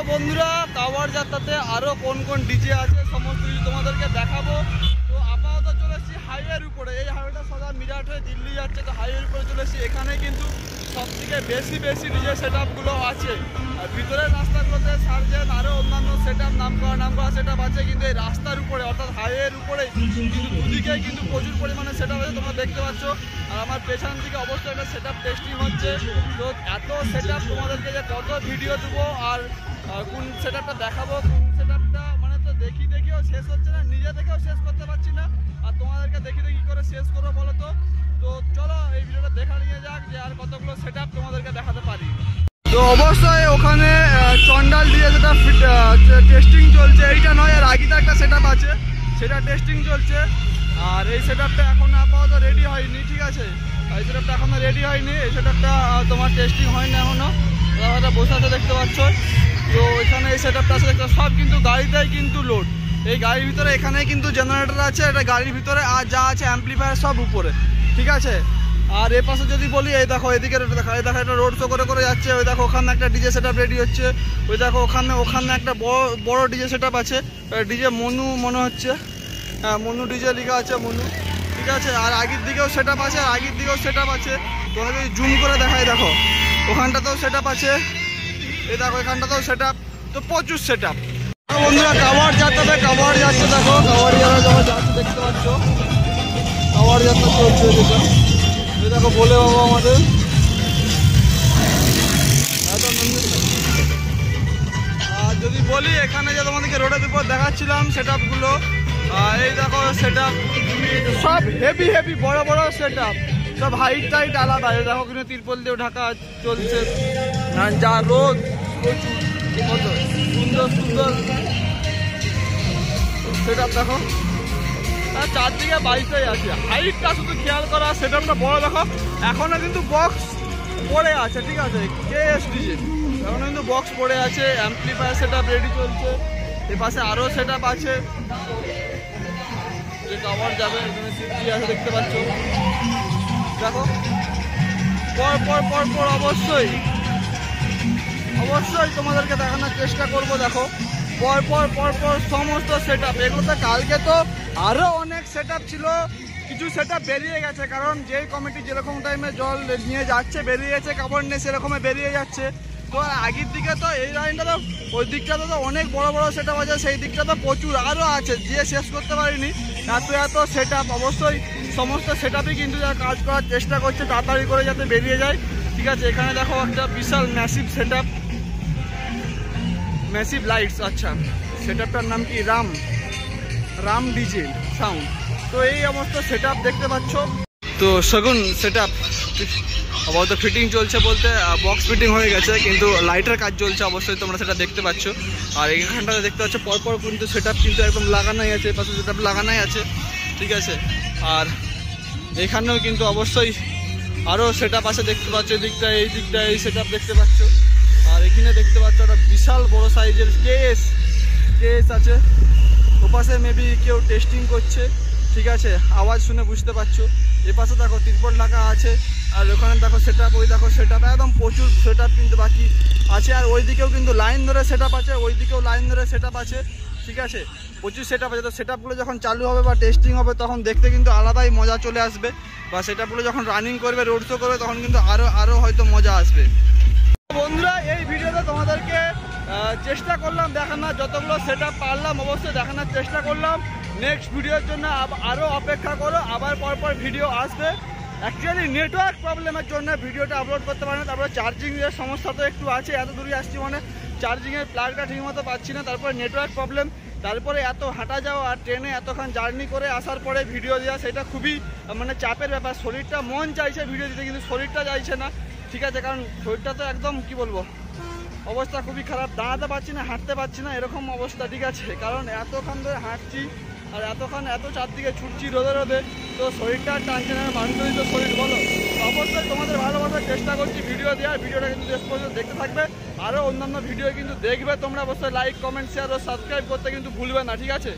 বন্ধুরা কাওয়াড় যাত্রাতে আরো কোন কোন ডিজে আছে সমস্ত কিছু তোমাদেরকে দেখাবো। তো আপাতত চলে এসেছি হাইওয়ের উপরে। এই হাইওয়েটা সদা মিরাট হয়ে দিল্লি যাচ্ছে, তো হাইওয়ের উপরে চলে এসেছি। এখানে কিন্তু সবথেকে বেশি ডিজে সেট আপগুলো আছে। আর ভিতরের রাস্তাগুলোতে সার্জেন আরও অন্যান্য সেট আপ নাম করা সেট আপ আছে, কিন্তু এই রাস্তার উপরে অর্থাৎ হাইওয়ের উপরে কিন্তু দুদিকে কিন্তু প্রচুর পরিমাণে সেট আপ আছে, তোমরা দেখতে পাচ্ছ। আর আমার পেছন দিকে অবশ্যই একটা সেট আপ টেস্টিং হচ্ছে। তো এত সেট আপ তোমাদেরকে যে কত ভিডিও দেবো আর কোন সেট আপটা দেখাবো, কোন সেট আপটা মানে তো দেখিও শেষ হচ্ছে না, নিজে দেখেও শেষ করতে পারছি না। আর তোমাদেরকে দেখি করে শেষ করবো বলো তো। তো চলো এই ভিডিওটা দেখা নিয়ে যাক যে আর কতগুলো সেট আপ তোমাদেরকে দেখাতে পারি। তো অবশ্যই ওখানে চন্ডাল দিয়ে যেটা টেস্টিং চলছে, এইটা নয়, আর আগেতে একটা সেট আপ আছে সেটা টেস্টিং চলছে। আর এই সেট আপটা এখন আপাতত রেডি হয়নি, ঠিক আছে। এই সেট আপটা এখনো রেডি হয়নি, এই সেট আপটা তোমার টেস্টিং হয়নি এখনো। ওরা বসে আছে দেখতে পাচ্ছ। তো এখানে এই সেট আপটা আছে দেখতে, সব কিন্তু গাড়িতেই কিন্তু লোড। এই গাড়ির ভিতরে এখানে কিন্তু জেনারেটর আছে, এটা গাড়ির ভিতরে আর যা আছে অ্যাম্পলিফায়ার সব উপরে, ঠিক আছে। আর এ পাশে যদি বলি, এই দেখো এদিকে দেখা, এই দেখো এটা রোড শো করে যাচ্ছে। ওই দেখো ওখানে একটা ডিজে সেট আপ রেডি হচ্ছে। ওই দেখো ওখানে একটা বড় ডিজে সেট আপ আছে, ডিজে মনু মনে হচ্ছে, হ্যাঁ মনু ডিজে লেখা আছে মনু, ঠিক আছে। আর আগের দিকেও সেট আপ আছে, আর আগের দিকেও সেট আপ আছে। তোমরা যদি জুম করে দেখাই দেখো ওখানটাতেও সেট আপ আছে, এই দেখো এখানটাতেও সেট আপ। তো প্রচুর সেট আপ। বন্ধুরা কাওয়াড় যাচ্ছে, দেখো কাওয়াড়িয়ারা যখন যাচ্ছে দেখতে পাচ্ছ, কাওয়াড় যাত্রা চলছে যেটা। এই দেখো বলে বাবা আমাদের আর যদি বলি এখানে যে তোমাদেরকে রোডের উপর দেখাচ্ছিলাম সেট আপগুলো, এই দেখো সেট আপ সব হেভি বড় সেট আপ, সব হাইট টাইট আলাদা। এই দেখো কিন্তু তিরপল দিয়ে ঢাকা চলছে, যা রোদ প্রচুর সুন্দর সেট আপ দেখো। আর চারদিকে বাইকটাই আছে, হাইটটা শুধু খেয়াল করা। সেট আপটা বড় দেখো, এখনো কিন্তু বক্স পড়ে আছে, ঠিক আছে। কেএস ডিজে এখনো কিন্তু বক্স পড়ে আছে, অ্যাম্পলিফায়ার সেট আপ রেডি চলছে। এ পাশে আরও সেট আপ আছে, যে কাওয়াড় যাবে এখানে সিটি আছে দেখতে পাচ্ছ। দেখো পর অবশ্যই তোমাদেরকে দেখানোর চেষ্টা করব। দেখো পর সমস্ত সেট আপ। এগুলোতে কালকে তো আরও অনেক সেট আপ ছিল, কিছু সেট আপ বেরিয়ে গেছে, কারণ যেই কমিটি যেরকম টাইমে জল নিয়ে যাচ্ছে বেরিয়ে গেছে, কাপড় নিয়ে সেরকমই বেরিয়ে যাচ্ছে। তো আগের দিকে তো এই লাইনটা তো ওই দিকটাতে তো অনেক বড় সেট আপ আছে, সেই দিকটা তো প্রচুর আরও আছে, দিয়ে শেষ করতে পারিনি। এত সেট আপ। অবশ্যই সমস্ত সেট আপই কিন্তু যারা কাজ করার চেষ্টা করছে তাড়াতাড়ি করে যাতে বেরিয়ে যায়, ঠিক আছে। এখানে দেখো একটা বিশাল massive set up, massive lights. আচ্ছা সেট আপটার নাম কি রাম ডিজে সাউন্ড। তো এই সমস্ত সেট আপ দেখতে পাচ্ছ। তো শগুন সেট আপ আপাতত ফিটিং চলছে, বলতে বক্স ফিটিং হয়ে গেছে, কিন্তু লাইটের কাজ চলছে, অবশ্যই তোমরা সেটা দেখতে পাচ্ছ। আর এইখানটাতে দেখতে পাচ্ছ পরপর কিন্তু সেট আপ কিন্তু একদম লাগানোই আছে, পাশে সেট আপ লাগানোই আছে, ঠিক আছে। আর এখানেও কিন্তু অবশ্যই আরও সেট আপ আছে দেখতে পাচ্ছ। এই দিকটা এই সেট আপ দেখতে পাচ্ছ। আর এখানে দেখতে পাচ্ছ একটা বিশাল বড় সাইজের কেএস আছে। ওপাশে মেবি কেউ টেস্টিং করছে, ঠিক আছে, আওয়াজ শুনে বুঝতে পারছো। এপাশে দেখো তিরপল ঢাকা আছে, আর ওখানে দেখো সেট আপ, ওই দেখো সেট আপ, একদম প্রচুর সেট আপ কিন্তু বাকি আছে। আর ওই দিকেও কিন্তু লাইন ধরে সেট আপ আছে, ওই দিকেও লাইন ধরে সেট আপ আছে, ঠিক আছে। প্রচুর সেট আপ আছে। তো সেট আপগুলো যখন চালু হবে বা টেস্টিং হবে তখন দেখতে কিন্তু আলাদাই মজা চলে আসবে, বা সেট আপগুলো যখন রানিং করবে, রোড শো করবে, তখন কিন্তু আরও হয়তো মজা আসবে। বন্ধুরা এই ভিডিওতে তোমাদেরকে চেষ্টা করলাম দেখানোর, যতগুলো সেট আপ পারলাম অবশ্যই দেখানোর চেষ্টা করলাম। নেক্সট ভিডিওর জন্য আরও অপেক্ষা করো, আবার পরপর ভিডিও আসবে। অ্যাকচুয়ালি নেটওয়ার্ক প্রবলেমের জন্য ভিডিওটা আপলোড করতে পারি না, তারপরে চার্জিংয়ের সমস্যা তো একটু আছে, এত দূরে আসছি মানে চার্জিংয়ের প্লাগটা ঠিকমতো পাচ্ছি না, তারপরে নেটওয়ার্ক প্রবলেম, তারপরে এত হাঁটা যাওয়া আর ট্রেনে এতক্ষণ জার্নি করে আসার পরে ভিডিও দেওয়া, সেটা খুবই মানে চাপের ব্যাপার। শরীরটা মন চাইছে ভিডিও দিতে, কিন্তু শরীরটা চাইছে না, ঠিক আছে। কারণ শরীরটা তো একদম কি বলবো অবস্থা খুবই খারাপ, দাঁড়াতে পারছি না, হাঁটতে পারছি না, এরকম অবস্থা, ঠিক আছে। কারণ এতক্ষণ ধরে হাঁটছি আর এত চারদিকে ছুটছি রোদে, তো শরীরটা টানছে না, মানুষই তো শরীর বলো। অবশ্যই তোমাদের ভালোবাসার চেষ্টা করছি ভিডিও দেওয়ার। ভিডিওটা কিন্তু শেষ পর্যন্ত দেখতে থাকবে, আরও অন্যান্য ভিডিও কিন্তু দেখবে তোমরা। অবশ্যই লাইক, কমেন্ট, শেয়ার ও সাবস্ক্রাইব করতে কিন্তু ভুলবে না, ঠিক আছে।